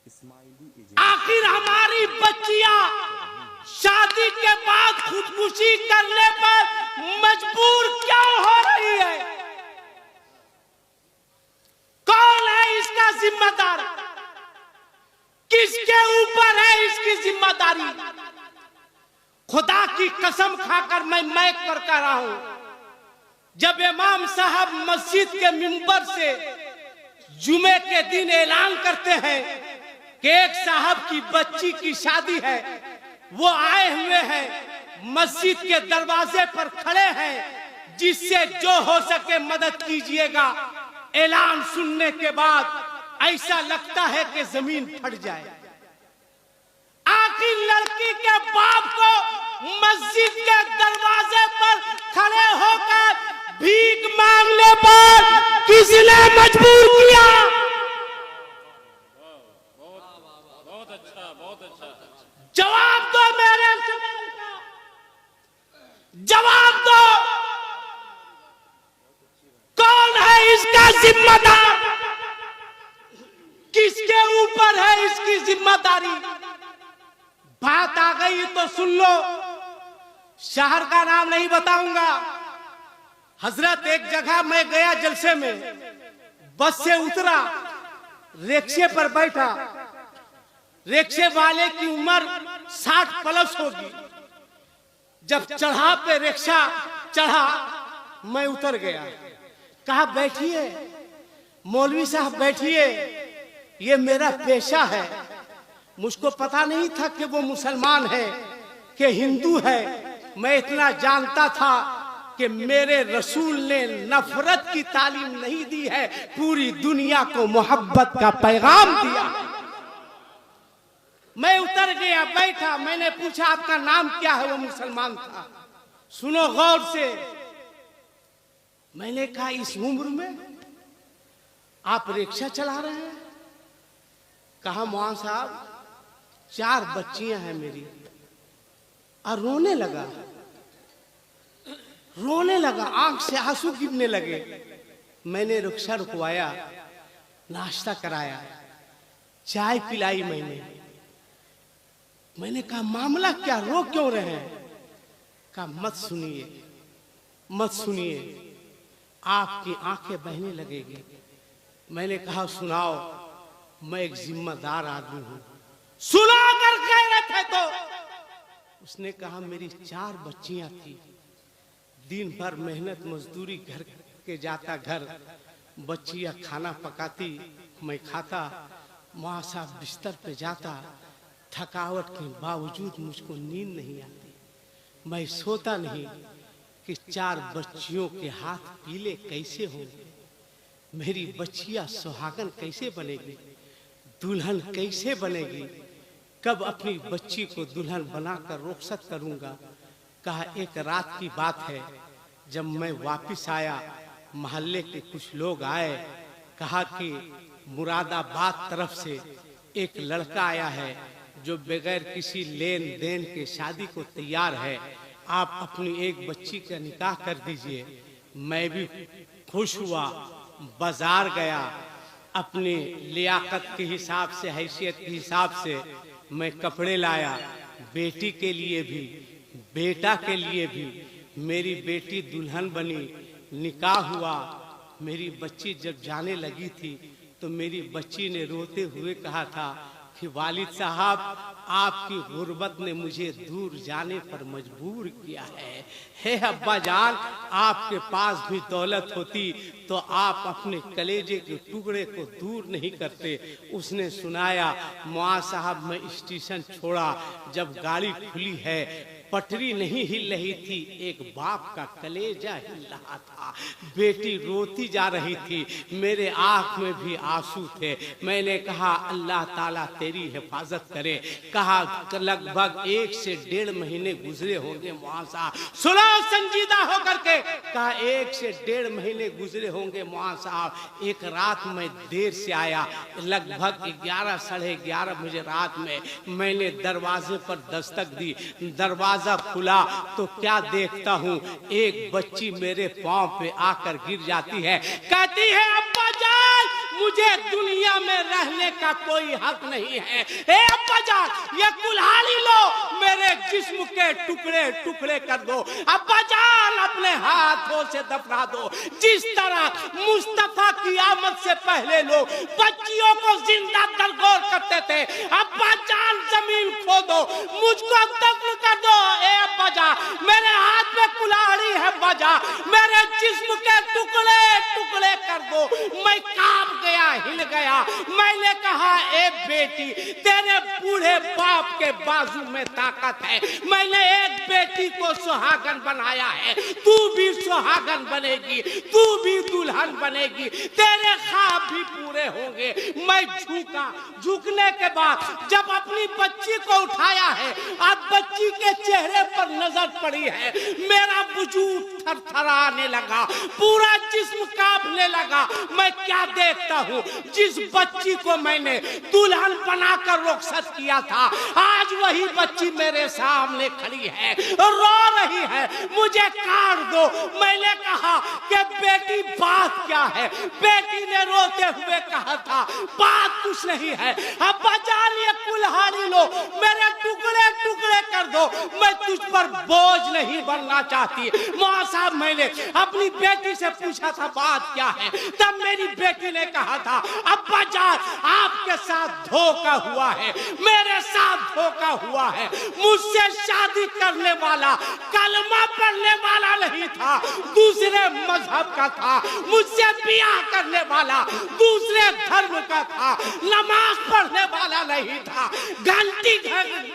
आखिर हमारी बच्चियां शादी के बाद खुदकुशी करने पर मजबूर क्यों हो रही है? कौन है इसका जिम्मेदार? किसके ऊपर है इसकी जिम्मेदारी? खुदा की कसम खाकर मैं कर रहा हूं, जब इमाम साहब मस्जिद के मिंबर से जुमे के दिन ऐलान करते हैं कि एक साहब की बच्ची की शादी है, वो आए हुए हैं, मस्जिद के दरवाजे पर खड़े हैं, जिससे जो हो सके मदद कीजिएगा। ऐलान सुनने के बाद ऐसा लगता है कि जमीन फट जाए। आखिर लड़की के बाप को मस्जिद के दरवाजे पर खड़े होकर भीख मांगने पर किसने मजबूर किया? बहुत अच्छा, बहुत अच्छा। जवाब दो मेरे सवाल का, जवाब दो। कौन है इसका जिम्मेदार? किसके ऊपर है इसकी जिम्मेदारी? बात आ गई तो सुन लो। शहर का नाम नहीं बताऊंगा। हजरत एक जगह मैं गया जलसे में, बस से उतरा, रिक्शे पर बैठा। रिक्शे वाले की उम्र 60 प्लस होगी। जब चढ़ा पे रिक्शा चढ़ा, मैं उतर गया। कहा बैठिए मौलवी साहब, बैठिए, ये मेरा पेशा है। मुझको पता नहीं था कि वो मुसलमान है कि हिंदू है। मैं इतना जानता था कि मेरे रसूल ने नफरत की तालीम नहीं दी है, पूरी दुनिया को मोहब्बत का पैगाम दिया। मैं उतर गया, बैठा। मैंने पूछा आपका नाम क्या है? वो मुसलमान था। सुनो गौर से। मैंने कहा इस उम्र में आप रिक्शा चला रहे हैं? कहा मौलाना साहब 4 बच्चियां हैं मेरी। और रोने लगा, आंख से आंसू गिरने लगे। मैंने रिक्शा रुकवाया, नाश्ता कराया, चाय पिलाई। मैंने कहा मामला क्या, रो क्यों रहे हैं? कहा मत सुनिए, आपकी आंखें बहने लगेगी। मैंने कहा सुनाओ, मैं एक जिम्मेदार आदमी हूं, सुना कर गैरत है तो। उसने कहा मेरी 4 बच्चियां थी, दिन भर मेहनत मजदूरी, घर के जाता घर, बच्चियां खाना पकाती, मैं खाता। माँ साहब बिस्तर पे जाता, थकावट के बावजूद मुझको नींद नहीं आती। मैं सोता नहीं कि 4 बच्चियों के हाथ पीले कैसे होंगे, मेरी बच्चियां सुहागन कैसे बनेगी, दुल्हन कैसे बनेगी, कब अपनी बच्ची को दुल्हन बनाकर रुखसत करूंगा। कहा एक रात की बात है, जब मैं वापस आया, मोहल्ले के कुछ लोग आए। कहा कि मुरादाबाद तरफ से एक लड़का आया है जो बगैर किसी लेन देन के शादी को तैयार है, आप अपनी एक बच्ची का निकाह कर दीजिए। मैं भी खुश हुआ, बाजार गया, अपनी लियाकत के हिसाब से, हैसियत के हिसाब से मैं कपड़े लाया, बेटी के लिए भी, बेटा के लिए भी। मेरी बेटी दुल्हन बनी, निकाह हुआ। मेरी बच्ची जब जाने लगी थी तो मेरी बच्ची ने रोते हुए कहा था कि वालिद साहब, आपकी गुर्बत ने मुझे दूर जाने पर मजबूर किया है। हे अब्बा जान, आपके पास भी दौलत होती तो आप अपने कलेजे के टुकड़े को दूर नहीं करते। उसने सुनाया मुआ साहब, मैं स्टेशन छोड़ा, जब गाड़ी खुली है, पटरी नहीं हिल रही थी, एक बाप का कलेजा हिल रहा था। बेटी रोती जा रही थी, मेरे आंख में भी आंसू थे। मैंने कहा अल्लाह ताला तेरी हिफाजत करे। कहा लगभग 1 से 1.5 महीने गुजरे होंगे मुआसा। सुनो संजीदा होकर के। कहा 1 से 1.5 महीने गुजरे होंगे मुआ साहब। एक रात मैं देर से आया, लगभग 11 साढ़े 11 बजे रात में मैंने दरवाजे पर दस्तक दी। दरवाजा खुला तो क्या देखता हूँ, एक बच्ची मेरे पांव पे आकर गिर जाती है। कहती है अब्बा जान, मुझे दुनिया में रहने का का कोई हक नहीं है। ए अब्बा जान, ये कुल्हाड़ी लो, मेरे जिस्म के टुकड़े टुकड़े कर दो। अब्बा जान, अपने हाथों से दफना दो। जिस तरह मुस्तफा की आमद से पहले लोग बच्चियों को जिंदा दरगोर करते थे, अब्बा जान जमीन खोदो, मुझको दफन कर दो। ए अब्बा जान, मेरे हाथ में कुल्हाड़ी है बजा, मेरे जिस्म के टुकड़े टुकड़े कर दो। मैं कांप गया, हिल गया। मैंने कहा, ए बेटी, तेरे बूढ़े बाप के बाजू में ताकत है। मैंने एक बेटी को सुहागन बनाया है, तू भी सुहागन बनेगी, तू भी दुल्हन बनेगी, तेरे ख्वाब भी पूरे होंगे। मैं झुका, झुकने के बाद जब अपनी बच्ची को उठाया है, अब बच्ची के चेहरे पर नजर पड़ी है, मेरा वजूद थरथराने लगा, पूरा जिस्म कांपने लगा। मैं क्या देखता हूँ, जिस बच्ची को मैंने दुल्हन बनाकर रुखसत किया था, आज वही बच्ची मेरे सामने खड़ी है, रो रही है, मुझे काट दो। मैंने कहा कि बेटी बात क्या है? बेटी ने रोते हुए कहा था, बात कुछ नहीं है, अब्बा जान ये कुल्हाड़ी लो, मेरे टुकड़े टुकड़े कर दो, मैं तुझ पर बोझ नहीं बनना चाहती। मौला साहब, मैंने अपनी बेटी से पूछा था बात क्या है, तब मेरी बेटी ने कहा था, अब्बा जान आपके साथ धोखा हुआ है, मेरे साथ धोखा हुआ है। मुझसे शादी करने वाला कलमा पढ़ने वाला नहीं था, दूसरे मजहब का था। मुझसे ब्याह करने वाला दूसरे धर्म का था, नमाज पढ़ने वाला नहीं था, घंटी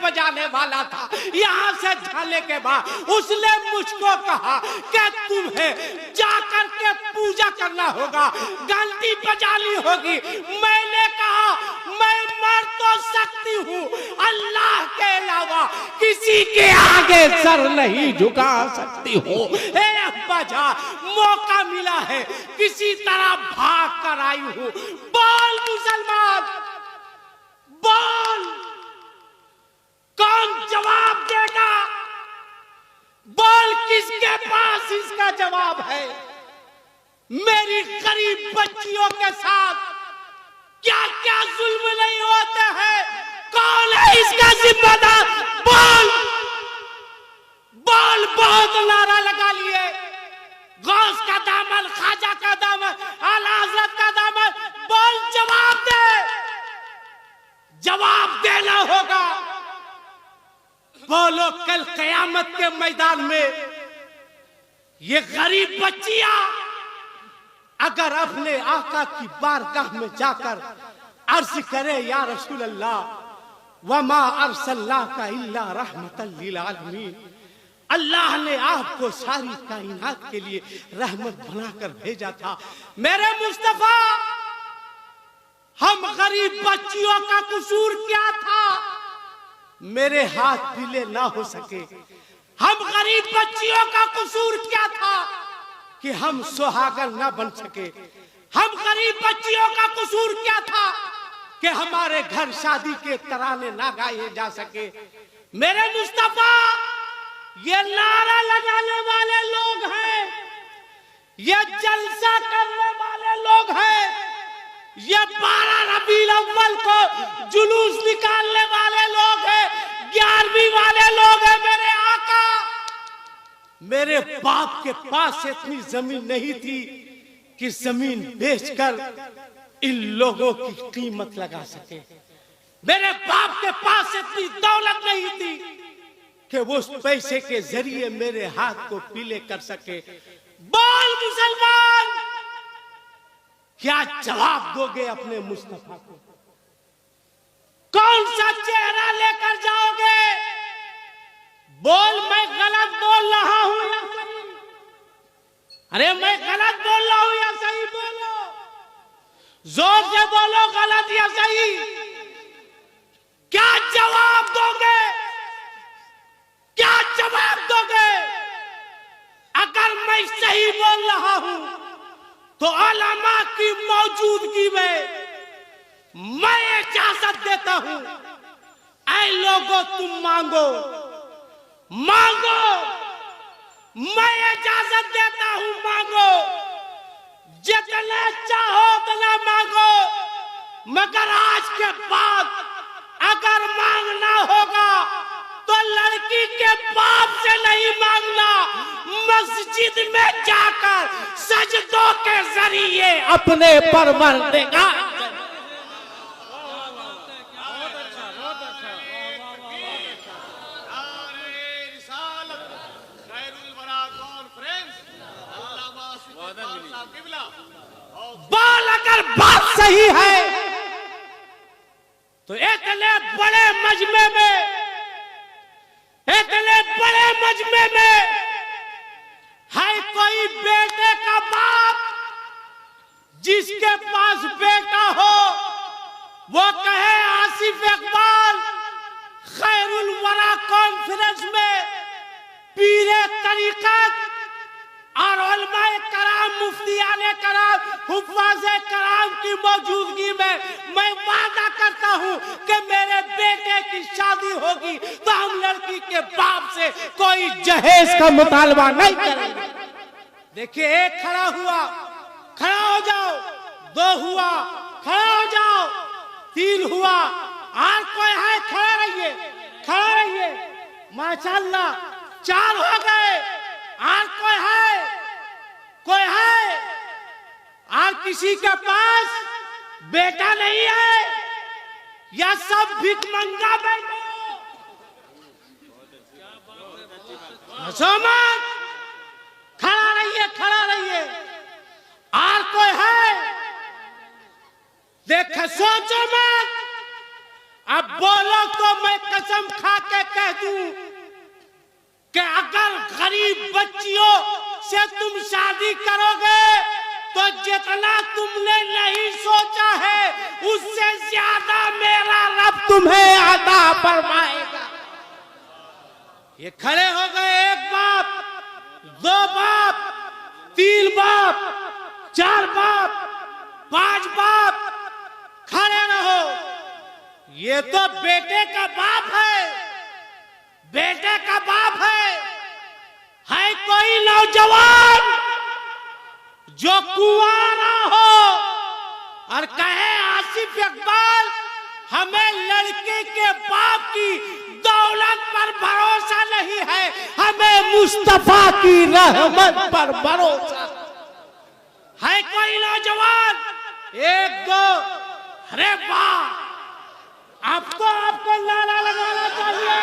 बजाने वाला था। यहाँ से जाने के बाद उसने मुझको कहा कि तुम्हें जाकर के पूजा करना होगा, घंटी बजानी होगी। मैंने कहा, मैं मर तो सकती हूँ, अल्लाह के अलावा किसी के आगे सर नहीं झुका सकती हूँ। ए अब्बा जान, मौका मिला है, किसी तरह भाग कर आई हूँ। बोल मुसलमान, बोल, कौन जवाब देगा? बोल, किसके पास इसका जवाब है? मेरी गरीब बच्चियों के साथ क्या क्या जुल्म नहीं होते हैं? कौन है इसका जिम्मेदार? बोल, बोल। बहुत नारा लगा लिए, गौस का दामन, ख्वाजा का दामन, आला हज़रत का दामन। बोल, जवाब दे, जवाब देना होगा। बोलो, कल कयामत के मैदान में ये गरीब बच्चियां अगर अपने आका की बारगाह में जाकर अर्ज करे, या रसूल अल्लाह, वमा अरसलनाका इल्ला रहमतल लिल आलमीन, अल्लाह ने आपको सारी कायनात के लिए रहमत बनाकर भेजा था। मेरे मुस्तफा, हम गरीब बच्चियों का कसूर क्या था? मेरे हाथ पीले ना हो सके। हम गरीब बच्चियों का कसूर क्या था कि हम सुहागन ना बन सके? हम गरीब बच्चियों का कसूर क्या था कि हमारे घर शादी के तराने ना गाए जा सके? मेरे मुस्तफा, ये नारा लगाने वाले लोग हैं, ये जलसा करने वाले लोग हैं, ये 12 रबीउल अव्वल को जुलूस निकालने वाले लोग हैं, 11वीं वाले लोग हैं। मेरे आका, मेरे बाप के पास इतनी जमीन नहीं थी कि जमीन बेचकर इन लोगों की कीमत लगा सके। मेरे बाप के पास इतनी दौलत नहीं थी कि वो उस पैसे के जरिए मेरे हाथ को पीले कर सके। बोल मुसलमान, क्या जवाब दोगे अपने मुस्तफा को? कौन सा चेहरा लेकर जाओगे? बोल, मैं गलत बोल रहा हूं या सही? अरे मैं गलत बोल रहा हूं या सही? बोलो, जोर से बोलो, गलत या सही? क्या जवाब दोगे? क्या जवाब दोगे? अगर मैं सही बोल रहा हूं तो उलमा की मौजूदगी में मैं इजाजत देता हूं, ऐ लोगों तुम मांगो, मांगो, मैं इजाजत देता हूं, मांगो, जितने चाहो उतना मांगो, मगर आज के बाद अगर मांगना होगा तो लड़की के बाप से नहीं मांगना, मस्जिद में जाकर सजदों के जरिए अपने परवर देगा। बाल अगर बात सही है तो इतने बड़े मजमे में है कोई बेटे का बाप जिसके पास बेटा हो वो कहे आसिफ इकबाल खैरुल वरा कॉन्फ्रेंस में पीरे तरीकत और उलमाए कराम, मुफ्तियाने कराम, हुफ्फाज़े कराम की मौजूदगी में मैं वादा करता हूं कि मेरे बेटे की शादी होगी तो हम लड़की के बाप से कोई जहेज का मुतालबा नहीं करेंगे। देखिए, एक खड़ा हुआ, खड़ा हो जाओ, दो हुआ, खड़ा हो जाओ, तीन हुआ, और कोई है खड़ा रहिए, माशाअल्लाह, चार हो गए, और कोई है, और किसी के पास बेटा नहीं है या सब भिखमंगा बैठे हो? सोमन, खड़ा रहिए, और कोई है? देख, सोचो मत, अब बोलो तो मैं कसम खा के कह दूं कि अगर गरीब बच्चियों से तुम शादी करोगे तो जितना तुमने नहीं सोचा है उससे ज्यादा मेरा रब तुम्हें अता फरमाएगा। ये खड़े हो गए, एक बाप, दो बाप, तीन बाप, चार बाप, पांच बाप, खड़े रहो। ये तो बेटे का बाप है कोई नौजवान जो कुंवारा हो और कहे आसिफ इकबाल हमें लड़के के बाप की दौलत पर भरोसा नहीं है, हमें मुस्तफा की रहमत पर भरोसा है। कोई नौजवान, एक दो, अरे वाह, अब तो आपको नारा लगाना चाहिए।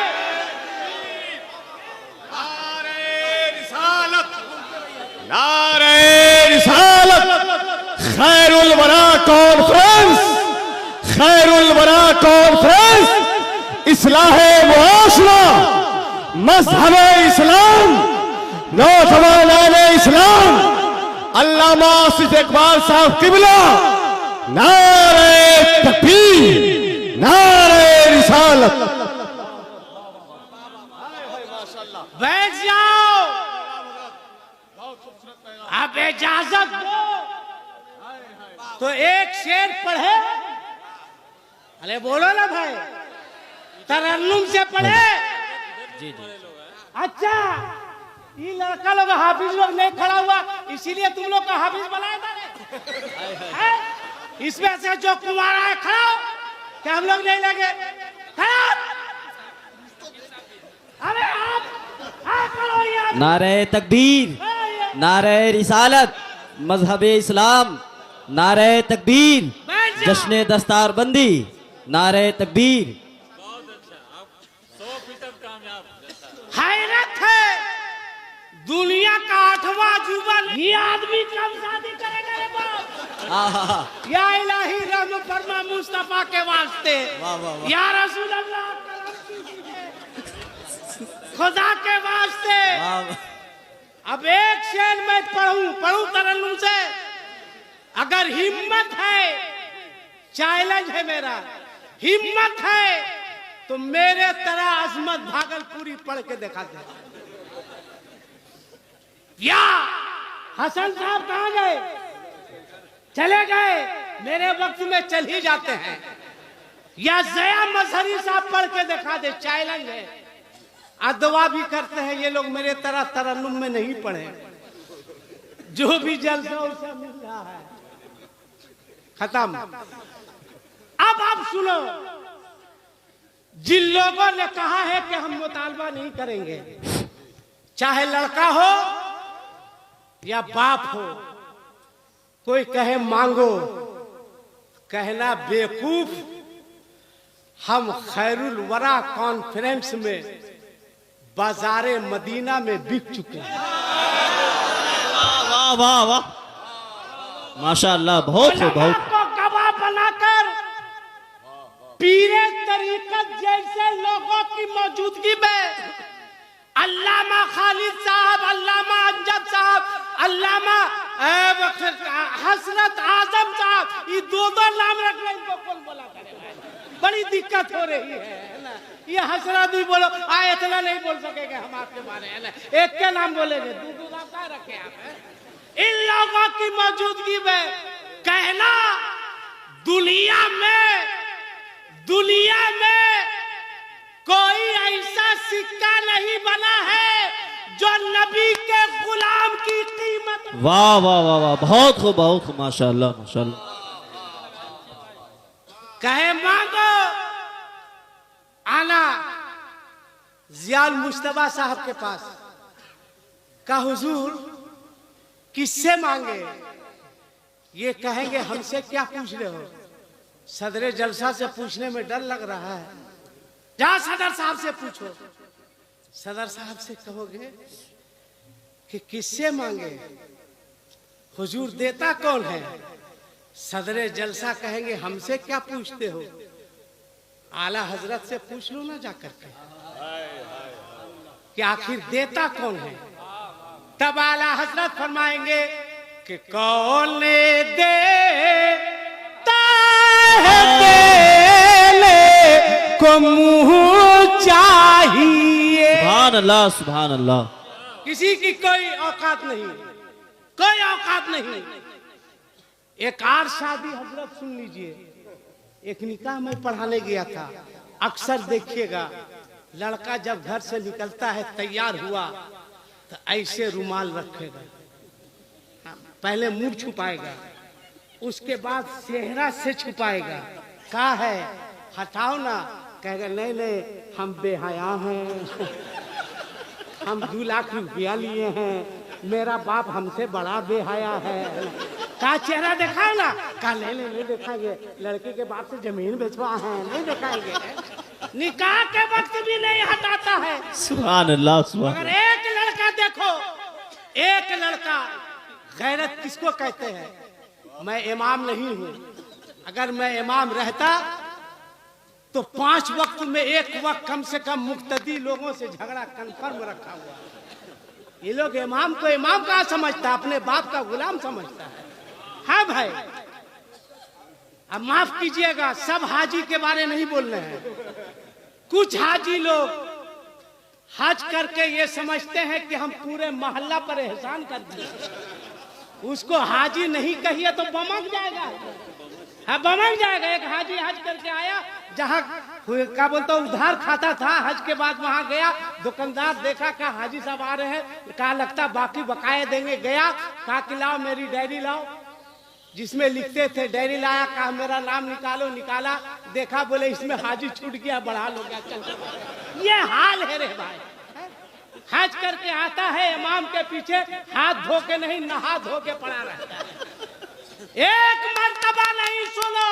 नारे रिसालत, खैरुल वरा कॉन्फ्रेंस, इस्लाहे मुआशरा, मज़हबे इस्लाम, नौजवानाने इस्लाम, अल्लामा आसिफ इकबाल साहब किबला, नारे तकबीर, नारे रिसालत। बैठ जाओ, अब इजाजत दो तो एक शेर पढ़े। अरे बोलो ना भाई, तरन्नुम से पढ़े। जी। अच्छा, ये लड़का लोग हाफिज लोग नहीं खड़ा हुआ इसीलिए तुम लोग का हाफिज बनाया था। इसमें से जो कुमारा है खड़ा हो, क्या हम लोग नहीं लगे? खड़ा। अरे आप करो यार। नारे तकबीर, नारे रिसालत, मजहबे इस्लाम, नारे तकबीर, जश्न दस्तारबंदी, नारे तकबीर। बहुत अच्छा, आप 100% कामयाब। हैरत है, दुनिया का 8वां अजूबा ये आदमी कब शादी करेगा रे बाप? या इलाही रहम फरमा मुस्तफा के वास्ते, या रसूल अल्लाह खुदा के वास्ते। अब एक शेर मैं पढ़ूं तरन्नुम से। अगर हिम्मत है, चैलेंज है मेरा, हिम्मत है तो मेरे तरह अजमत भागलपुरी पढ़ के दिखा दे। या हसन साहब कहाँ गए? चले गए, मेरे वक्त में चल ही जाते हैं। या जया मजहरी साहब पढ़ के दिखा दे, चैलेंज है। अदवा भी करते हैं ये लोग, मेरे तरह तरन्नुम में नहीं पढ़े। जो भी जलसा उसे मिल रहा है, खत्म। अब आप सुनो, जिन लोगों ने कहा है कि हम मुतालबा नहीं करेंगे, चाहे लड़का हो या बाप हो, कोई कहे मांगो, कहना बेवकूफ। हम खैरुल वरा कॉन्फ्रेंस में बाजारे मदीना में बिक चुके हैं। वाह वाह वाह, माशाअल्लाह, बहुत हो बहुत। को गवाह बनाकर पीरे तरीकत जैसे लोगों की मौजूदगी में अल्लामा खालिद साहब, अल्लामा अंजद साहब, अल्लामा हसरत आजम साहब, ये दो नाम रख रहे, इनको कौन बोला करे भाई? बड़ी दिक्कत हो रही है ना। ये हसरत भी बोलो, इतना नहीं बोल सकेंगे हम आपके बारे में, एक के नाम बोलेंगे, दो नाम क्या रखे आप? इन लोगों की मौजूदगी में कहना दुनिया में कोई ऐसा सिक्का नहीं बना है जो नबी के गुलाम की कीमत। वाह वाह वाह वाह, बहुत खूब बहुत खूब, माशाअल्लाह माशाअल्लाह। कहे मांगो, आना जियाल मुस्तफा साहब के पास का हुजूर किससे मांगे? ये कहेंगे हमसे क्या पूछ रहे हो? सदरे जलसा से पूछने में डर लग रहा है, जा सदर साहब से पूछो। सदर साहब से कहोगे कि किससे मांगे, हुजूर देता कौन है? सदरे जलसा कहेंगे हमसे क्या पूछते हो, आला हजरत से पूछ लो ना जाकर के कि आखिर देता कौन है। तब आला हजरत फरमाएंगे कि कौन देता है, देने को मुंह चाहिए। सुभान अल्लाह सुभान अल्लाह। किसी की कोई औकात नहीं, कोई औकात नहीं। एक और शादी हजरत सुन लीजिए, एक निकाह में पढ़ाने गया था। अक्सर देखिएगा लड़का जब घर से निकलता है, तैयार हुआ तो ऐसे रुमाल रखेगा, पहले मुंह छुपाएगा, उसके बाद सेहरा से छुपाएगा। कहा है हटाओ ना, कहेगा नहीं नहीं हम बेहया हैं, हम 2 लाख रुपया लिए हैं, मेरा बाप हमसे बड़ा बेहया है। का चेहरा दिखाओ ना, का नहीं दिखाएंगे, लड़के के बाप से जमीन बेचवा है, नहीं दिखाएंगे। निकाह के वक्त भी नहीं हटाता है। सुभान अल्लाह सुभान। अगर एक लड़का देखो, एक लड़का, गैरत किसको कहते हैं? मैं इमाम नहीं हूं, अगर मैं इमाम रहता तो 5 वक्त में एक वक्त कम से कम मुक्तदी लोगों से झगड़ा कन्फर्म रखा हुआ। ये लोग इमाम को इमाम कहाँ समझता, अपने बाप का गुलाम समझता है। हाँ भाई, अब माफ कीजिएगा, सब हाजी के बारे नहीं बोल रहे हैं। कुछ हाजी लोग हज करके ये समझते हैं कि हम पूरे मोहल्ला पर एहसान कर दिए, उसको हाजी नहीं कहिए तो बमक जाएगा। हाँ बमक जाएगा। एक हाजी हज करके आया, जहाँ क्या बोलता उधार खाता था, हज के बाद वहां गया, दुकानदार देखा कहा हाजी साहब आ रहे हैं, कहा लगता बाकी बकाया देंगे। गया, कहा कि लाओ मेरी डायरी लाओ जिसमें लिखते थे, डायरी लाया, कहा मेरा नाम निकालो, निकाला, देखा बोले इसमें हाजी छूट गया, बढ़ा लो गया, चल। ये हाल है रे भाई। हज करके आता है, इमाम के पीछे हाथ धो के नहीं, नहा धो के पड़ा रहता है। एक मर्तबा नहीं, सुनो,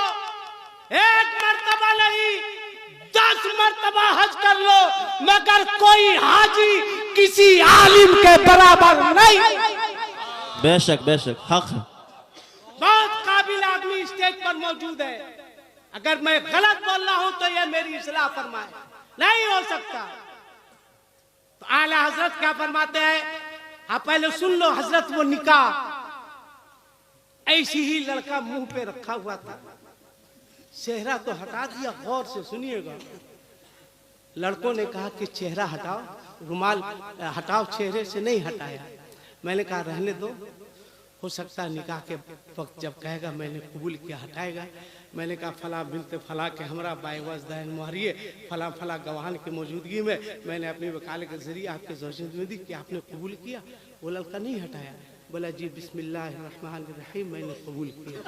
एक मर्तबा नहीं, 10 मर्तबा हज कर लो, मगर कोई हाजी किसी आलिम के बराबर नहीं। बेशक बेशक, हक है। बहुत काबिल आदमी स्टेज पर मौजूद है, अगर मैं गलत बोल रहा हूं तो यह मेरी इस्लाह फरमाए, नहीं हो सकता। तो आला हजरत क्या फरमाते हैं, आप पहले सुन लो हजरत। वो निकाह ऐसी ही लड़का मुंह पे रखा हुआ था, चेहरा तो हटा दिया। गौर से सुनिएगा, लड़कों ने कहा कि चेहरा हटाओ, रुमाल हटाओ, चेहरे से नहीं हटाया। मैंने कहा रहने दो, हो सकता है निकाह के वक्त जब कहेगा मैंने कबूल किया हटाएगा। मैंने कहा फला बिनते फला के हमरा बाईवाज दायन मुहरिए फला फला गवाहन की मौजूदगी में मैंने अपनी वकालत के जरिए आपके ज़ौजत में दी कि आपने कबूल किया। वो लड़का नहीं हटाया, बोला जी बिस्मिल्लाहिर्रहमानिर्रहीम, मैंने कबूल किया।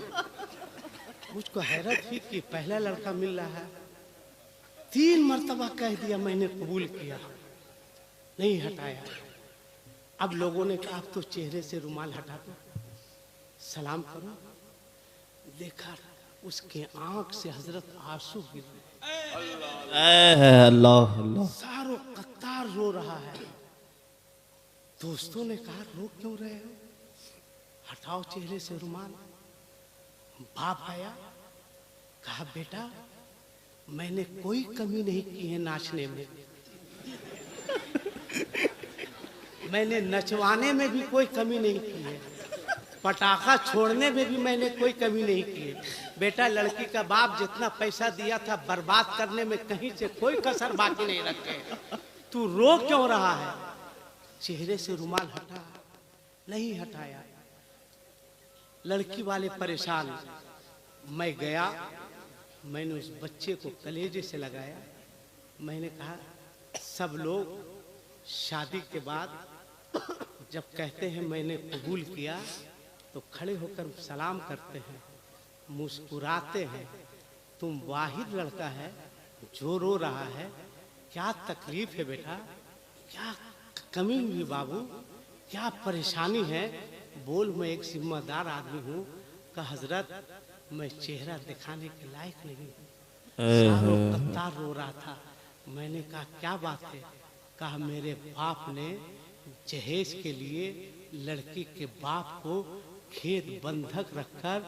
मुझको हैरत हुई कि पहला लड़का मिल रहा है, 3 मर्तबा कह दिया मैंने कबूल किया, नहीं हटाया। अब लोगों ने कहा अब तो चेहरे से रुमाल हटा दो, सलाम करो। देखा उसके आंख से हजरत आंसू गिर रहे, अल्लाह अल्लाह। सारों कतार रो रहा है। दोस्तों ने कहा रो क्यों रहे हो, हटाओ चेहरे से रुमाल। बाप आया, कहा बेटा मैंने कोई कमी नहीं की है नाचने में, मैंने नचवाने में भी कोई कमी नहीं की है, पटाखा छोड़ने में भी मैंने कोई कमी नहीं की है। बेटा लड़की का बाप जितना पैसा दिया था बर्बाद करने में कहीं से कोई कसर बाकी नहीं रखे, तू रो क्यों रहा है, चेहरे से रुमाल हटा। नहीं हटाया। लड़की वाले परेशान। मैं गया, मैंने उस बच्चे को कलेजे से लगाया। मैंने कहा सब लोग शादी के बाद जब कहते हैं मैंने कबूल किया तो खड़े होकर सलाम करते हैं, मुस्कुराते हैं। तुम वाहिद लड़का है जो रो रहा है, क्या तकलीफ है बेटा, क्या कमी हुई बाबू, क्या परेशानी है, बोल। मैं एक जिम्मेदार आदमी हूँ। कहा हजरत मैं चेहरा दिखाने के लायक नहीं हूँ। सारों कतार रो रहा था। मैंने कहा क्या बात है, कहा मेरे बाप ने जहेज के लिए लड़की के बाप को खेत बंधक रखकर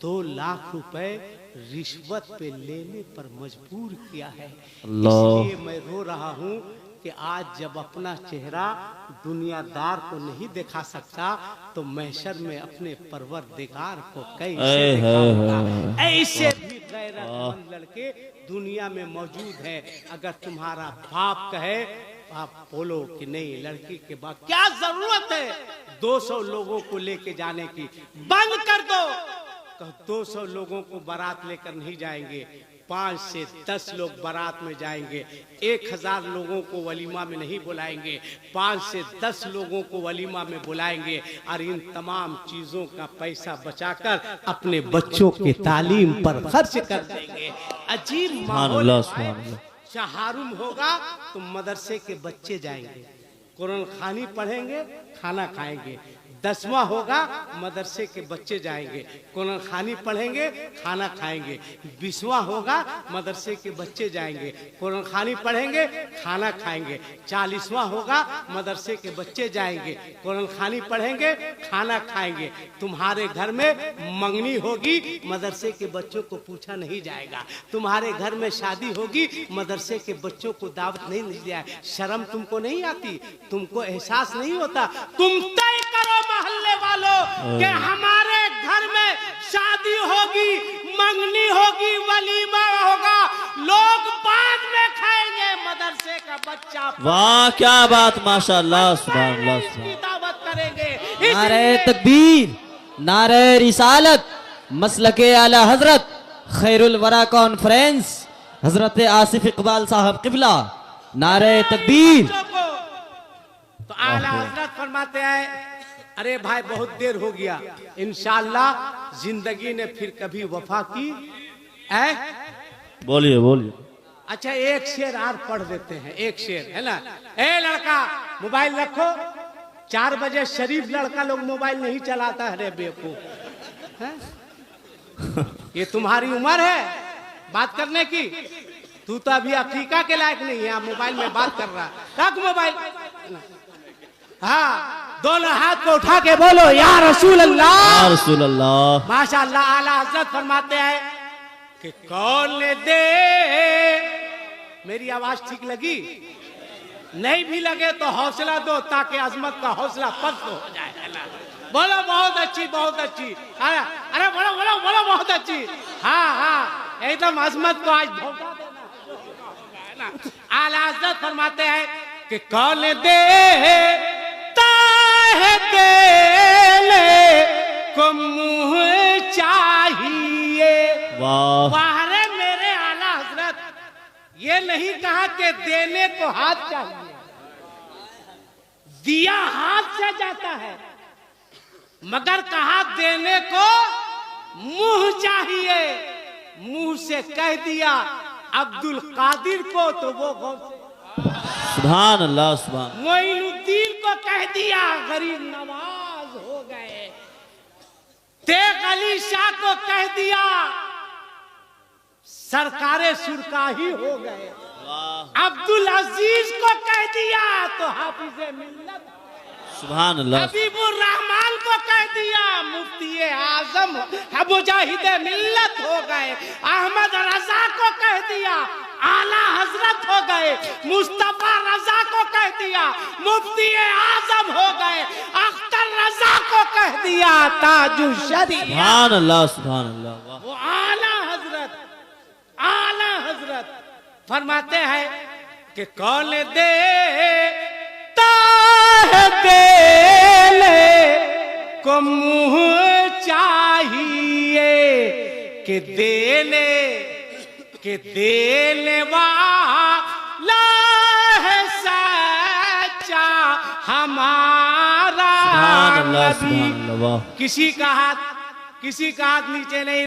2 लाख रुपए रिश्वत पे लेने पर मजबूर किया है। इसलिए मैं रो रहा हूँ कि आज जब अपना चेहरा दुनियादार को नहीं दिखा सकता तो महशर में अपने परवरदिगार को कैसे दिखाऊंगा। ऐसे भी गैरतमंद लड़के दुनिया में मौजूद है। अगर तुम्हारा बाप कहे, आप बोलो कि नहीं लड़की के बाप, क्या जरूरत है 200 लोगों को लेके जाने की, बंद कर दो। 200 लोगों को बारात लेकर नहीं जाएंगे, 5 से 10 लोग बारात में जाएंगे। 1000 लोगों को वलीमा में नहीं बुलाएंगे, 5 से 10 लोगों को वलीमा में बुलाएंगे। और इन तमाम चीजों का पैसा बचाकर अपने बच्चों के तालीम पर खर्च कर देंगे। अजीब माहौल। शहारुम होगा तो मदरसे के बच्चे जाएंगे, कुरान खानी पढ़ेंगे, खाना खाएंगे। 10वां होगा मदरसे के बच्चे जाएंगे, कुरान खानी पढ़ेंगे, खाना खाएंगे। 20वां होगा मदरसे के बच्चे जाएंगे, कुरान खानी पढ़ेंगे, खाना खाएंगे। 40वां होगा मदरसे के बच्चे जाएंगे, कुरान खानी पढ़ेंगे, खाना खाएंगे। तुम्हारे घर में मंगनी होगी, मदरसे के बच्चों को पूछा नहीं जाएगा। तुम्हारे घर में शादी होगी, मदरसे के बच्चों को दावत नहीं दी जाए। शर्म तुमको नहीं आती, तुमको एहसास नहीं होता। तुम तय करो मोहल्ले वालों कि हमारे घर में शादी होगी, मंगनी होगी, वलीमा होगा, लोग बाद में खाएंगे, मदरसे का बच्चा। वाह क्या बात, माशाअल्लाह, सुभान अल्लाह, इसकी दावत करेंगे। नारे तकबीर, नारे रिसालत, मसलके आला हजरत, खैरुल वरा कॉन्फ्रेंस, हजरत आसिफ इकबाल साहब किबला, नारे तकबीर। तो आला हजरत फरमाते हैं अरे भाई बहुत देर हो गया, इंशाअल्लाह जिंदगी ने फिर कभी वफा की है। बोलिए बोलिए। अच्छा एक शेर और पढ़ देते हैं, एक शेर है ना। ए लड़का मोबाइल रखो, 4 बजे शरीफ लड़का लोग मोबाइल नहीं चलाता है रे बेवकूफ। ये तुम्हारी उम्र है बात करने की, तू तो अभी अफ्रीका के लायक नहीं है, मोबाइल में बात कर रहा। रख मोबाइल। हाँ दोनों हाथ को उठा के बोलो या रसूल अल्लाह, या रसूल अल्लाह। माशाअल्लाह। आला हजरत फरमाते हैं कि कौन दे, मेरी आवाज ठीक लगी? नहीं भी लगे तो हौसला दो ताकि अजमत का हौसला पस्त हो जाए। बोलो बहुत अच्छी, बहुत अच्छी। अरे बोलो बोलो बोलो बहुत अच्छी। हाँ हाँ एकदम अजमत को आज भौंका देना। आला हजरत फरमाते हैं कि कौन दे देले को मुँह चाहिए। वाह वाह रे मेरे आला हजरत, ये नहीं कहा कि देने को हाथ चाहिए, दिया हाथ से जाता है, मगर कहा देने को मुंह चाहिए, मुंह से कह दिया अब्दुल कादिर को तो वो गौसे, सुभान अल्लाह सुभान। मोइनुद्दीन को कह दिया गरीब नवाज हो गए, तेग अली शाह को कह दिया सरकारे सुरकाही हो गए, अब्दुल अजीज को कह दिया तो हाफिजे मिल्लत, सुभान अल्लाह। हबीबुर रहमान को कह दिया मुफ्ती आजम मुजाहिदे मिल्लत हो गए, अहमद रजा को कह दिया आला हजरत हो गए, मुस्तफा रजा को कह दिया मुफ्ती आजम हो गए, अख्तर रजा को कह दिया ताजुल शरीयत। सुभान अल्लाह सुभान अल्लाह। वाह। वो आला हजरत फरमाते हैं कि कौन देता है देने को मुंह चाहिए कि देने वाला है सच्चा हमारा सुभान अल्लाह नबी। सुभान अल्लाह। वाह। किसी का हाथ नीचे नहीं